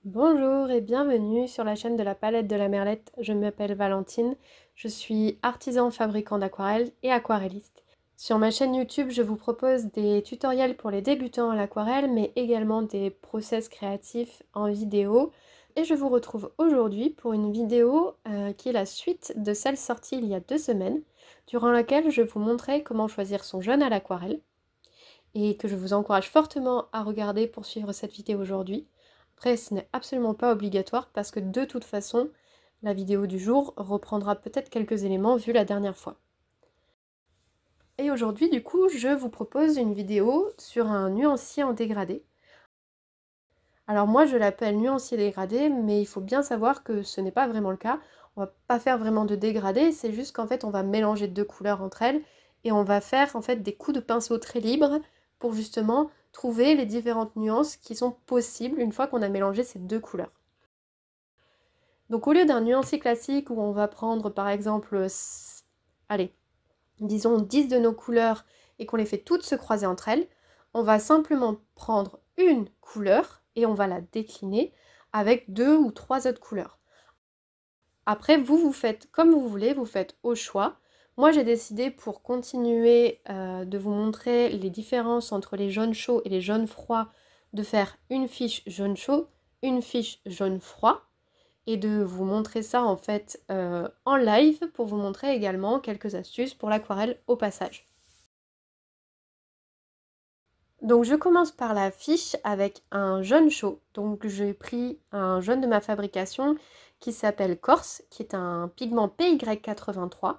Bonjour et bienvenue sur la chaîne de la palette de la Merlette. Je m'appelle Valentine, je suis artisan fabricant d'aquarelle et aquarelliste. Sur ma chaîne YouTube, je vous propose des tutoriels pour les débutants à l'aquarelle, mais également des process créatifs en vidéo. Et je vous retrouve aujourd'hui pour une vidéo qui est la suite de celle sortie il y a 2 semaines, durant laquelle je vous montrais comment choisir son jaune à l'aquarelle, et que je vous encourage fortement à regarder pour suivre cette vidéo aujourd'hui. Après, ce n'est absolument pas obligatoire parce que de toute façon, la vidéo du jour reprendra peut-être quelques éléments vus la dernière fois. Et aujourd'hui, du coup, je vous propose une vidéo sur un nuancier en dégradé. Alors moi, je l'appelle nuancier dégradé, mais il faut bien savoir que ce n'est pas vraiment le cas. On va pas faire vraiment de dégradé, c'est juste qu'en fait, on va mélanger deux couleurs entre elles et on va faire en fait des coups de pinceau très libres pour justement trouver les différentes nuances qui sont possibles une fois qu'on a mélangé ces deux couleurs. Donc au lieu d'un nuancier classique où on va prendre par exemple, allez, disons 10 de nos couleurs et qu'on les fait toutes se croiser entre elles, on va simplement prendre une couleur et on va la décliner avec 2 ou 3 autres couleurs. Après, vous faites comme vous voulez, vous faites au choix. Moi, j'ai décidé pour continuer de vous montrer les différences entre les jaunes chauds et les jaunes froids, de faire une fiche jaune chaud, une fiche jaune froid, et de vous montrer ça en fait en live pour vous montrer également quelques astuces pour l'aquarelle au passage. Donc je commence par la fiche avec un jaune chaud. Donc j'ai pris un jaune de ma fabrication qui s'appelle Corse, qui est un pigment PY83,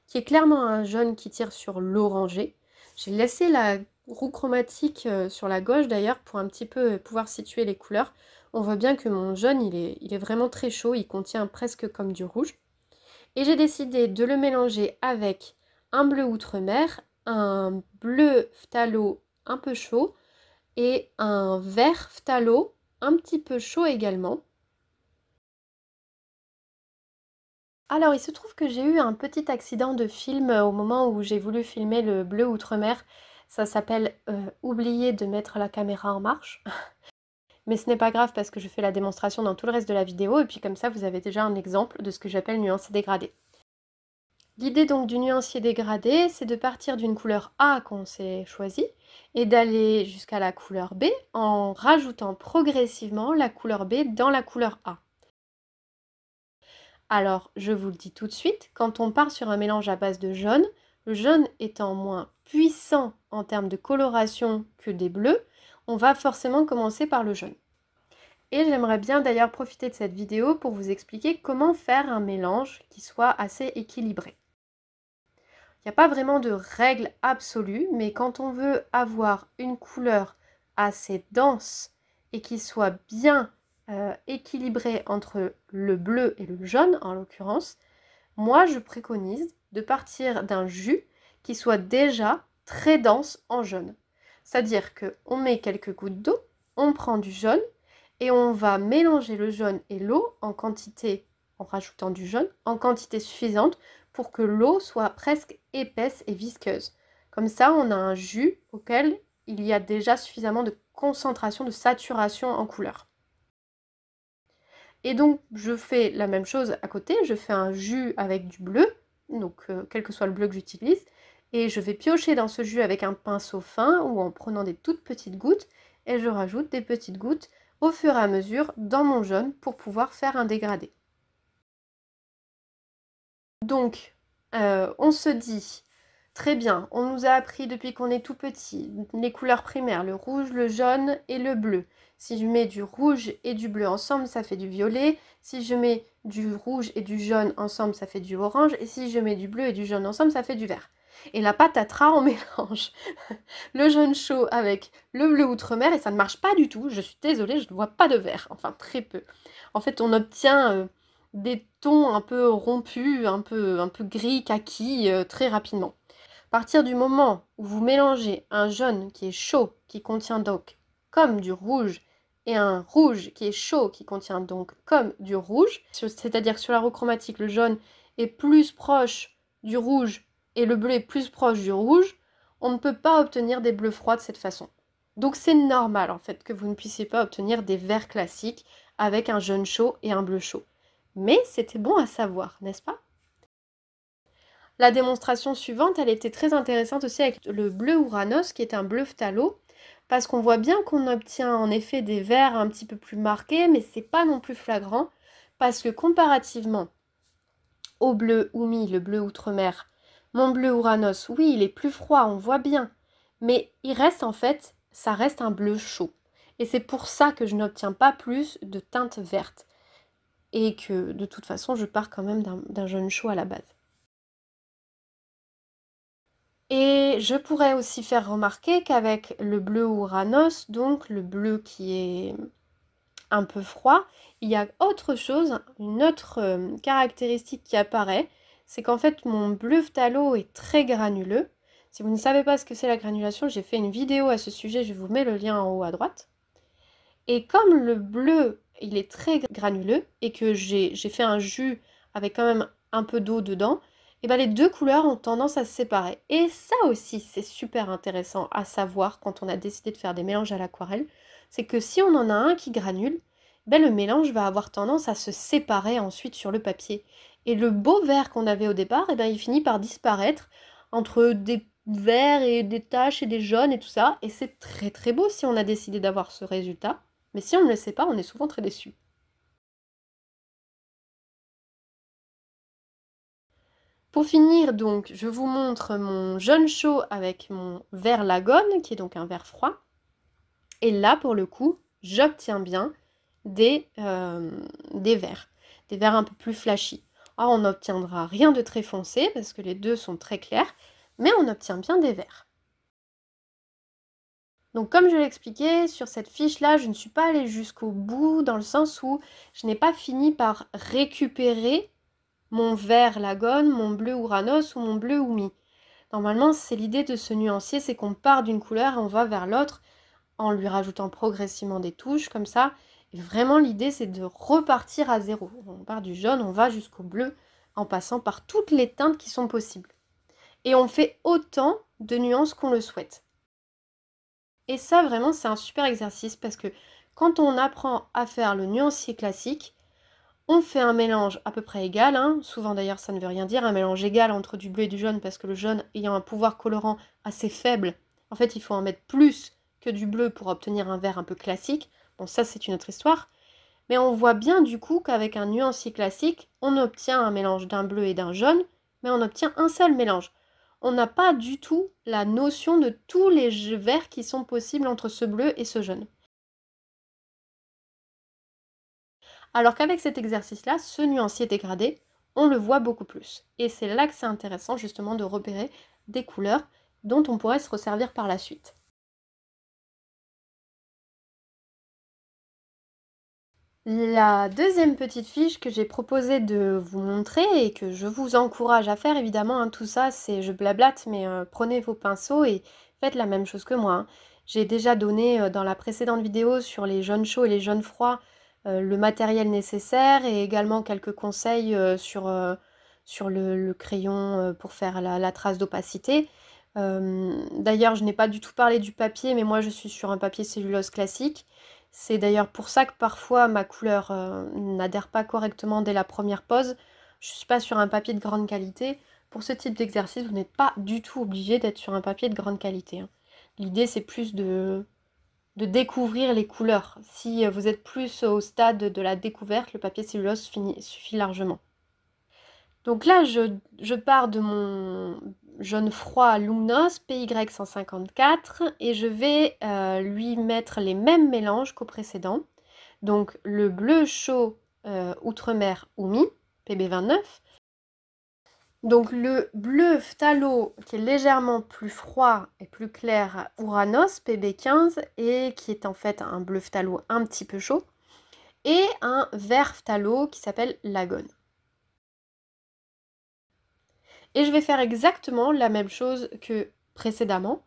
qui est clairement un jaune qui tire sur l'orangé. J'ai laissé la roue chromatique sur la gauche d'ailleurs pour un petit peu pouvoir situer les couleurs. On voit bien que mon jaune il est vraiment très chaud, il contient presque comme du rouge. Et j'ai décidé de le mélanger avec un bleu outre-mer, un bleu phthalo un peu chaud et un vert phthalo un petit peu chaud également. Alors il se trouve que j'ai eu un petit accident de film au moment où j'ai voulu filmer le bleu outre-mer. Ça s'appelle oublier de mettre la caméra en marche. Mais ce n'est pas grave parce que je fais la démonstration dans tout le reste de la vidéo et puis comme ça vous avez déjà un exemple de ce que j'appelle nuancier dégradé. L'idée donc du nuancier dégradé, c'est de partir d'une couleur A qu'on s'est choisie et d'aller jusqu'à la couleur B en rajoutant progressivement la couleur B dans la couleur A. Alors, je vous le dis tout de suite, quand on part sur un mélange à base de jaune, le jaune étant moins puissant en termes de coloration que des bleus, on va forcément commencer par le jaune. Et j'aimerais bien d'ailleurs profiter de cette vidéo pour vous expliquer comment faire un mélange qui soit assez équilibré. Il n'y a pas vraiment de règle absolue, mais quand on veut avoir une couleur assez dense et qui soit bien équilibrée entre le bleu et le jaune en l'occurrence, moi je préconise de partir d'un jus qui soit déjà très dense en jaune. C'est-à-dire qu'on met quelques gouttes d'eau, on prend du jaune et on va mélanger le jaune et l'eau en quantité, en rajoutant du jaune, en quantité suffisante pour que l'eau soit presque épaisse et visqueuse. Comme ça, on a un jus auquel il y a déjà suffisamment de concentration, de saturation en couleur. Et donc, je fais la même chose à côté, je fais un jus avec du bleu, donc quel que soit le bleu que j'utilise, et je vais piocher dans ce jus avec un pinceau fin ou en prenant des toutes petites gouttes, et je rajoute des petites gouttes au fur et à mesure dans mon jaune pour pouvoir faire un dégradé. Donc, on se dit, très bien, on nous a appris depuis qu'on est tout petit les couleurs primaires, le rouge, le jaune et le bleu. Si je mets du rouge et du bleu ensemble, ça fait du violet. Si je mets du rouge et du jaune ensemble, ça fait du orange. Et si je mets du bleu et du jaune ensemble, ça fait du vert. Et la patatras, on mélange le jaune chaud avec le bleu outre-mer et ça ne marche pas du tout. Je suis désolée, je ne vois pas de vert, enfin très peu. En fait, on obtient des tons un peu rompus, un peu gris, kaki, très rapidement. À partir du moment où vous mélangez un jaune qui est chaud, qui contient donc comme du rouge, et un rouge qui est chaud, qui contient donc comme du rouge, c'est-à-dire que sur la roue chromatique, le jaune est plus proche du rouge et le bleu est plus proche du rouge, on ne peut pas obtenir des bleus froids de cette façon. Donc c'est normal en fait que vous ne puissiez pas obtenir des verts classiques avec un jaune chaud et un bleu chaud. Mais c'était bon à savoir, n'est-ce pas? La démonstration suivante, elle était très intéressante aussi avec le bleu Ouranos, qui est un bleu phthalo, parce qu'on voit bien qu'on obtient en effet des verts un petit peu plus marqués, mais c'est pas non plus flagrant, parce que comparativement au bleu Oumi, le bleu Outre-mer, mon bleu Ouranos, oui, il est plus froid, on voit bien, mais il reste en fait, ça reste un bleu chaud. Et c'est pour ça que je n'obtiens pas plus de teinte verte. Et que de toute façon, je pars quand même d'un jaune chaud à la base. Et je pourrais aussi faire remarquer qu'avec le bleu Ouranos, donc le bleu qui est un peu froid, il y a autre chose, une autre caractéristique qui apparaît, c'est qu'en fait mon bleu phthalo est très granuleux. Si vous ne savez pas ce que c'est la granulation, j'ai fait une vidéo à ce sujet, je vous mets le lien en haut à droite. Et comme le bleu, il est très granuleux et que j'ai fait un jus avec quand même un peu d'eau dedans, et ben les deux couleurs ont tendance à se séparer. Et ça aussi, c'est super intéressant à savoir quand on a décidé de faire des mélanges à l'aquarelle, c'est que si on en a un qui granule, ben le mélange va avoir tendance à se séparer ensuite sur le papier. Et le beau vert qu'on avait au départ, et ben il finit par disparaître entre des verts et des taches et des jaunes et tout ça. Et c'est très très beau si on a décidé d'avoir ce résultat. Mais si on ne le sait pas, on est souvent très déçu. Pour finir, donc, je vous montre mon jaune chaud avec mon vert lagone, qui est donc un vert froid. Et là, pour le coup, j'obtiens bien des verts. Des verts un peu plus flashy. Alors, on n'obtiendra rien de très foncé, parce que les deux sont très clairs, mais on obtient bien des verts. Donc comme je l'ai expliqué, sur cette fiche-là, je ne suis pas allée jusqu'au bout, dans le sens où je n'ai pas fini par récupérer mon vert Lagone, mon bleu Ouranos ou mon bleu Oumi. Normalement, c'est l'idée de ce nuancier, c'est qu'on part d'une couleur et on va vers l'autre en lui rajoutant progressivement des touches comme ça. Et vraiment, l'idée, c'est de repartir à zéro. On part du jaune, on va jusqu'au bleu en passant par toutes les teintes qui sont possibles. Et on fait autant de nuances qu'on le souhaite. Et ça, vraiment, c'est un super exercice parce que quand on apprend à faire le nuancier classique, on fait un mélange à peu près égal, hein. Souvent d'ailleurs ça ne veut rien dire, un mélange égal entre du bleu et du jaune, parce que le jaune ayant un pouvoir colorant assez faible, en fait il faut en mettre plus que du bleu pour obtenir un vert un peu classique. Bon, ça c'est une autre histoire. Mais on voit bien du coup qu'avec un nuancier classique, on obtient un mélange d'un bleu et d'un jaune, mais on obtient un seul mélange. On n'a pas du tout la notion de tous les verts qui sont possibles entre ce bleu et ce jaune. Alors qu'avec cet exercice-là, ce nuancier dégradé, on le voit beaucoup plus. Et c'est là que c'est intéressant justement de repérer des couleurs dont on pourrait se resservir par la suite. La deuxième petite fiche que j'ai proposé de vous montrer et que je vous encourage à faire, évidemment, hein, tout ça c'est je blablate, mais prenez vos pinceaux et faites la même chose que moi, hein. J'ai déjà donné dans la précédente vidéo sur les jaunes chauds et les jaunes froids le matériel nécessaire et également quelques conseils sur le crayon pour faire la trace d'opacité. D'ailleurs, je n'ai pas du tout parlé du papier, mais moi je suis sur un papier cellulose classique. C'est d'ailleurs pour ça que parfois ma couleur n'adhère pas correctement dès la première pose. Je ne suis pas sur un papier de grande qualité. Pour ce type d'exercice, vous n'êtes pas du tout obligé d'être sur un papier de grande qualité, hein. L'idée, c'est plus de découvrir les couleurs. Si vous êtes plus au stade de la découverte, le papier cellulose suffit largement. Donc là, je pars de mon jaune froid Luminos PY154 et je vais lui mettre les mêmes mélanges qu'au précédent. Donc le bleu chaud Outre-mer Oumi, PB29. Donc le bleu phthalo qui est légèrement plus froid et plus clair Ouranos PB15 et qui est en fait un bleu phthalo un petit peu chaud. Et un vert phthalo qui s'appelle Lagone. Et je vais faire exactement la même chose que précédemment,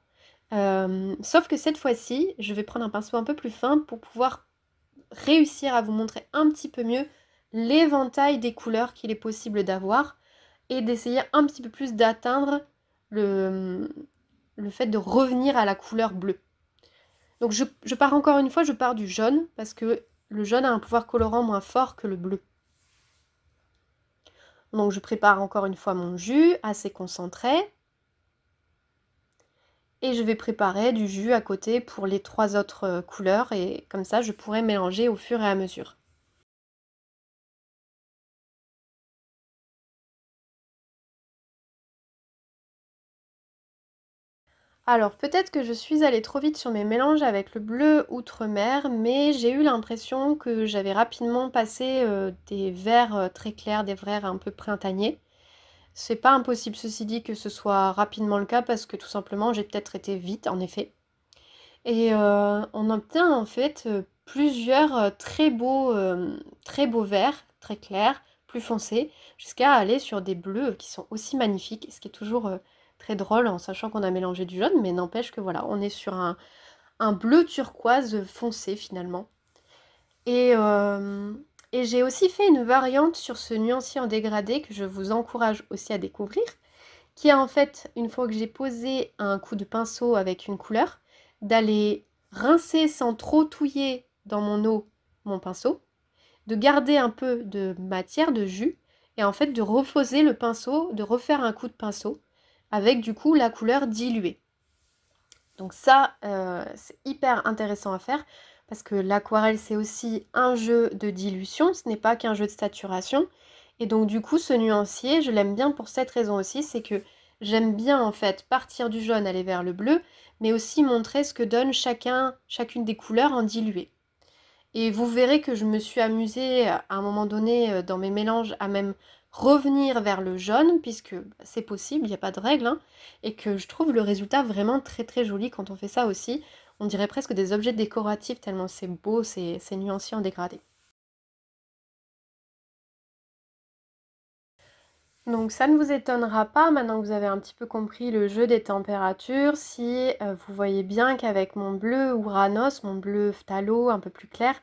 sauf que cette fois-ci, je vais prendre un pinceau un peu plus fin pour pouvoir réussir à vous montrer un petit peu mieux l'éventail des couleurs qu'il est possible d'avoir et d'essayer un petit peu plus d'atteindre le fait de revenir à la couleur bleue. Donc je pars encore une fois, je pars du jaune parce que le jaune a un pouvoir colorant moins fort que le bleu. Donc je prépare encore une fois mon jus assez concentré. Et je vais préparer du jus à côté pour les 3 autres couleurs et comme ça je pourrai mélanger au fur et à mesure. Alors peut-être que je suis allée trop vite sur mes mélanges avec le bleu outre-mer, mais j'ai eu l'impression que j'avais rapidement passé des verts très clairs, des verts un peu printaniers. C'est pas impossible ceci dit que ce soit rapidement le cas parce que tout simplement j'ai peut-être été vite en effet. Et on obtient en fait plusieurs très beaux verts, très clairs, plus foncés, jusqu'à aller sur des bleus qui sont aussi magnifiques, ce qui est toujours très drôle en sachant qu'on a mélangé du jaune, mais n'empêche que voilà, on est sur un bleu turquoise foncé finalement. Et, euh, et j'ai aussi fait une variante sur ce nuancier en dégradé que je vous encourage aussi à découvrir, qui est en fait, une fois que j'ai posé un coup de pinceau avec une couleur, d'aller rincer sans trop touiller dans mon eau mon pinceau, de garder un peu de matière, de jus, et en fait de reposer le pinceau, de refaire un coup de pinceau, avec du coup la couleur diluée. Donc ça, c'est hyper intéressant à faire, parce que l'aquarelle c'est aussi un jeu de dilution, ce n'est pas qu'un jeu de saturation. Et donc du coup ce nuancier, je l'aime bien pour cette raison aussi, c'est que j'aime bien en fait partir du jaune, aller vers le bleu, mais aussi montrer ce que donne chacune des couleurs en dilué. Et vous verrez que je me suis amusée à un moment donné dans mes mélanges à même revenir vers le jaune, puisque c'est possible, il n'y a pas de règle, hein, et que je trouve le résultat vraiment très très joli quand on fait ça aussi. On dirait presque des objets décoratifs tellement c'est beau, c'est nuancier en dégradé. Donc ça ne vous étonnera pas, maintenant que vous avez un petit peu compris le jeu des températures, si vous voyez bien qu'avec mon bleu Uranos, mon bleu phthalo un peu plus clair,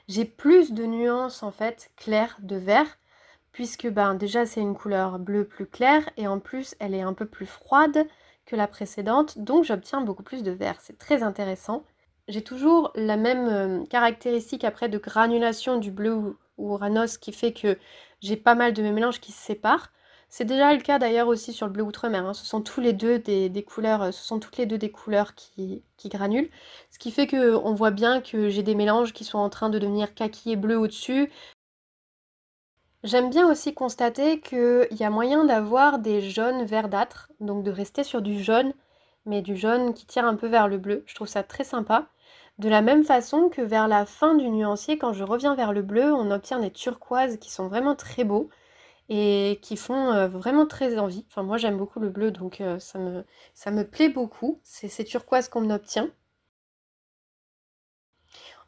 j'ai plus de nuances en fait claires de vert, puisque ben, déjà c'est une couleur bleue plus claire et en plus elle est un peu plus froide que la précédente, donc j'obtiens beaucoup plus de vert. C'est très intéressant. J'ai toujours la même caractéristique après de granulation du bleu Uranos qui fait que j'ai pas mal de mes mélanges qui se séparent. C'est déjà le cas d'ailleurs aussi sur le bleu outre-mer, hein. Ce sont tous les deux des couleurs, ce sont toutes les deux des couleurs qui granulent. Ce qui fait qu'on voit bien que j'ai des mélanges qui sont en train de devenir kaki et bleu au-dessus. J'aime bien aussi constater qu'il y a moyen d'avoir des jaunes verdâtres, donc de rester sur du jaune, mais du jaune qui tire un peu vers le bleu. Je trouve ça très sympa. De la même façon que vers la fin du nuancier, quand je reviens vers le bleu, on obtient des turquoises qui sont vraiment très beaux et qui font vraiment très envie. Enfin, moi j'aime beaucoup le bleu, donc ça me plaît beaucoup. C'est ces turquoises qu'on obtient.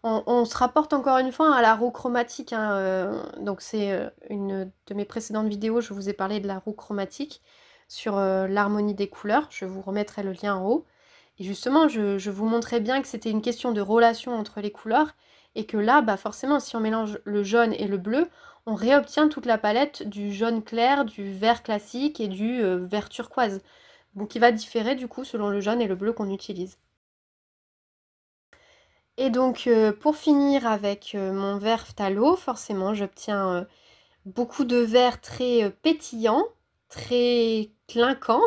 On se rapporte encore une fois à la roue chromatique, hein, donc c'est une de mes précédentes vidéos, je vous ai parlé de la roue chromatique sur l'harmonie des couleurs, je vous remettrai le lien en haut. Et justement, je vous montrais bien que c'était une question de relation entre les couleurs, et que là, bah forcément, si on mélange le jaune et le bleu, on réobtient toute la palette du jaune clair, du vert classique et du vert turquoise. Donc qui va différer du coup selon le jaune et le bleu qu'on utilise. Et donc pour finir avec mon vert phthalo, forcément j'obtiens beaucoup de vert très pétillant, très clinquant.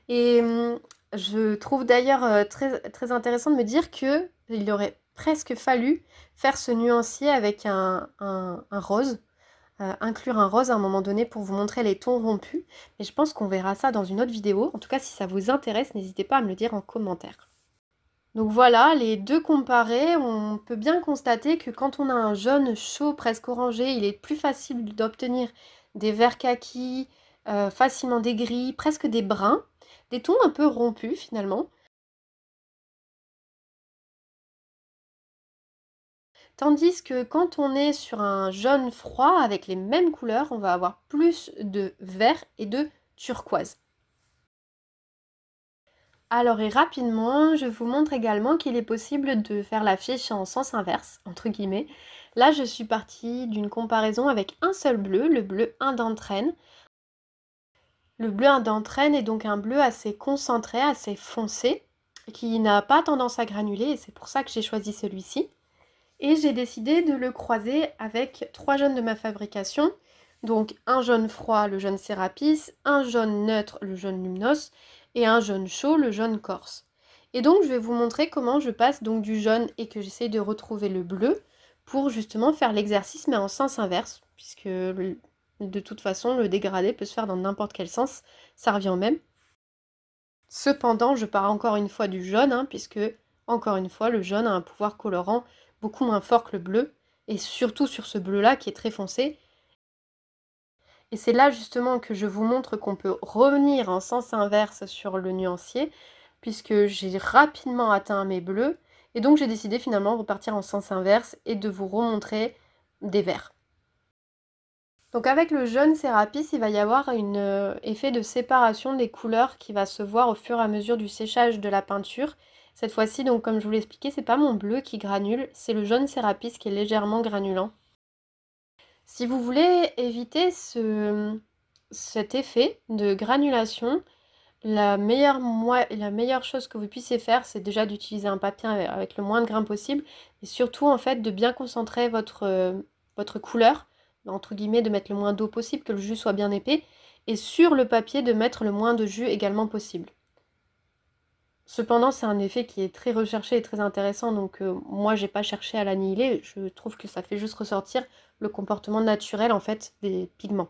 Et je trouve d'ailleurs très, très intéressant de me dire qu'il aurait presque fallu faire ce nuancier avec un rose, inclure un rose à un moment donné pour vous montrer les tons rompus. Mais je pense qu'on verra ça dans une autre vidéo. En tout cas, si ça vous intéresse, n'hésitez pas à me le dire en commentaire. Donc voilà, les deux comparés, on peut bien constater que quand on a un jaune chaud, presque orangé, il est plus facile d'obtenir des verts kaki, facilement des gris, presque des bruns, des tons un peu rompus finalement. Tandis que quand on est sur un jaune froid avec les mêmes couleurs, on va avoir plus de vert et de turquoise. Alors et rapidement, je vous montre également qu'il est possible de faire la fiche en sens inverse, entre guillemets. Là, je suis partie d'une comparaison avec un seul bleu, le bleu indanthrène. Le bleu indanthrène est donc un bleu assez concentré, assez foncé, qui n'a pas tendance à granuler, et c'est pour ça que j'ai choisi celui-ci. Et j'ai décidé de le croiser avec 3 jaunes de ma fabrication. Donc un jaune froid, le jaune Sérapis, un jaune neutre, le jaune Luminos, et un jaune chaud, le jaune Corse. Et donc je vais vous montrer comment je passe donc du jaune et que j'essaye de retrouver le bleu pour justement faire l'exercice mais en sens inverse, puisque de toute façon le dégradé peut se faire dans n'importe quel sens, ça revient au même. Cependant, je pars encore une fois du jaune, puisque, encore une fois, le jaune a un pouvoir colorant beaucoup moins fort que le bleu, et surtout sur ce bleu-là qui est très foncé. Et c'est là justement que je vous montre qu'on peut revenir en sens inverse sur le nuancier, puisque j'ai rapidement atteint mes bleus, et donc j'ai décidé finalement de repartir en sens inverse et de vous remontrer des verts. Donc avec le jaune Sérapis, il va y avoir un effet de séparation des couleurs qui va se voir au fur et à mesure du séchage de la peinture. Cette fois-ci, donc comme je vous l'ai expliqué, c'est pas mon bleu qui granule, c'est le jaune Sérapis qui est légèrement granulant. Si vous voulez éviter cet effet de granulation, la meilleure chose que vous puissiez faire, c'est déjà d'utiliser un papier avec le moins de grains possible, et surtout en fait de bien concentrer votre couleur, entre guillemets de mettre le moins d'eau possible, que le jus soit bien épais, et sur le papier de mettre le moins de jus également possible. Cependant, c'est un effet qui est très recherché et très intéressant, donc moi j'ai pas cherché à l'annihiler, je trouve que ça fait juste ressortir le comportement naturel en fait des pigments.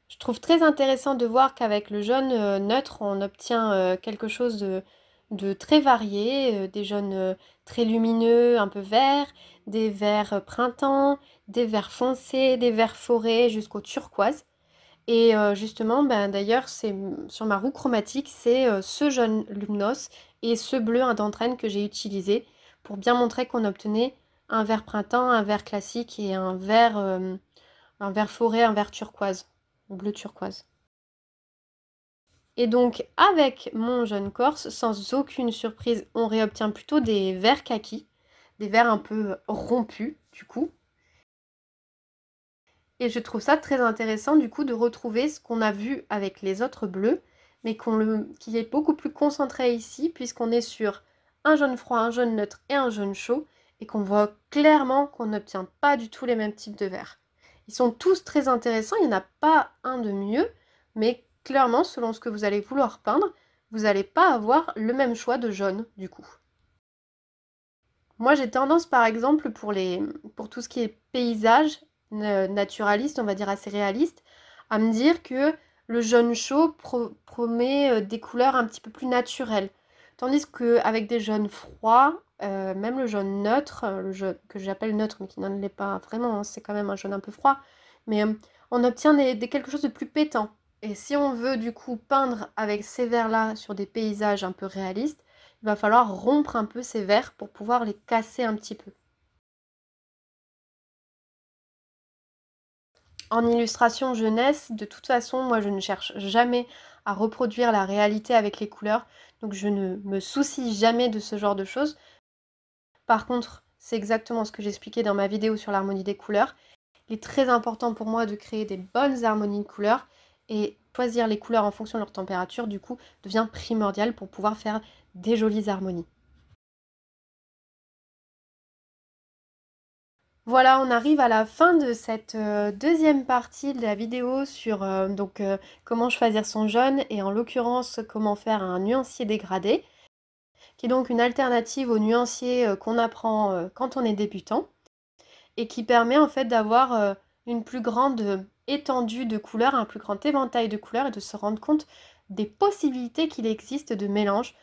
Je trouve très intéressant de voir qu'avec le jaune neutre, on obtient quelque chose de très varié, des jaunes très lumineux, un peu verts, des verts printemps, des verts foncés, des verts forêts jusqu'au turquoise. Et justement, ben, d'ailleurs, sur ma roue chromatique, c'est ce jaune luminos et ce bleu indentrène que j'ai utilisé pour bien montrer qu'on obtenait un vert printemps, un vert classique et un vert forêt, un vert turquoise, bleu turquoise. Et donc avec mon jaune corse, sans aucune surprise, on réobtient plutôt des verts kaki, des verts un peu rompus du coup. Et je trouve ça très intéressant du coup de retrouver ce qu'on a vu avec les autres bleus, mais qui est beaucoup plus concentré ici puisqu'on est sur un jaune froid, un jaune neutre et un jaune chaud, et qu'on voit clairement qu'on n'obtient pas du tout les mêmes types de verts. Ils sont tous très intéressants, il n'y en a pas un de mieux, mais clairement selon ce que vous allez vouloir peindre, vous n'allez pas avoir le même choix de jaune du coup. Moi j'ai tendance par exemple pour tout ce qui est paysage, naturaliste, on va dire assez réaliste, à me dire que le jaune chaud promet des couleurs un petit peu plus naturelles. Tandis qu'avec des jaunes froids, même le jaune neutre, le jaune que j'appelle neutre mais qui n'en l'est pas vraiment, c'est quand même un jaune un peu froid, mais on obtient quelque chose de plus pétant. Et si on veut du coup peindre avec ces verts-là sur des paysages un peu réalistes, il va falloir rompre un peu ces verts pour pouvoir les casser un petit peu. En illustration jeunesse, de toute façon, moi je ne cherche jamais à reproduire la réalité avec les couleurs, donc je ne me soucie jamais de ce genre de choses. Par contre, c'est exactement ce que j'expliquais dans ma vidéo sur l'harmonie des couleurs. Il est très important pour moi de créer des bonnes harmonies de couleurs, et choisir les couleurs en fonction de leur température, du coup, devient primordial pour pouvoir faire des jolies harmonies. Voilà, on arrive à la fin de cette deuxième partie de la vidéo sur comment choisir son jaune et en l'occurrence comment faire un nuancier dégradé, qui est donc une alternative au nuancier qu'on apprend quand on est débutant et qui permet en fait d'avoir une plus grande étendue de couleurs, un plus grand éventail de couleurs et de se rendre compte des possibilités qu'il existe de mélange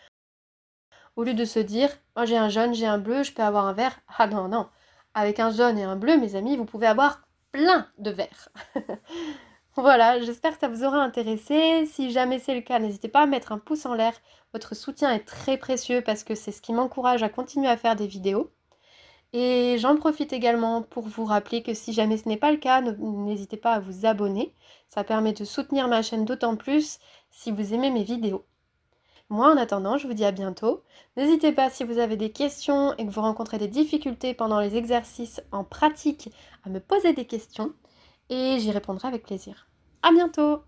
au lieu de se dire oh, j'ai un jaune, j'ai un bleu, je peux avoir un vert. Ah non, non. Avec un jaune et un bleu, mes amis, vous pouvez avoir plein de verts. Voilà, j'espère que ça vous aura intéressé. Si jamais c'est le cas, n'hésitez pas à mettre un pouce en l'air. Votre soutien est très précieux parce que c'est ce qui m'encourage à continuer à faire des vidéos. Et j'en profite également pour vous rappeler que si jamais ce n'est pas le cas, n'hésitez pas à vous abonner. Ça permet de soutenir ma chaîne d'autant plus si vous aimez mes vidéos. Moi, en attendant, je vous dis à bientôt. N'hésitez pas, si vous avez des questions et que vous rencontrez des difficultés pendant les exercices en pratique, à me poser des questions et j'y répondrai avec plaisir. À bientôt!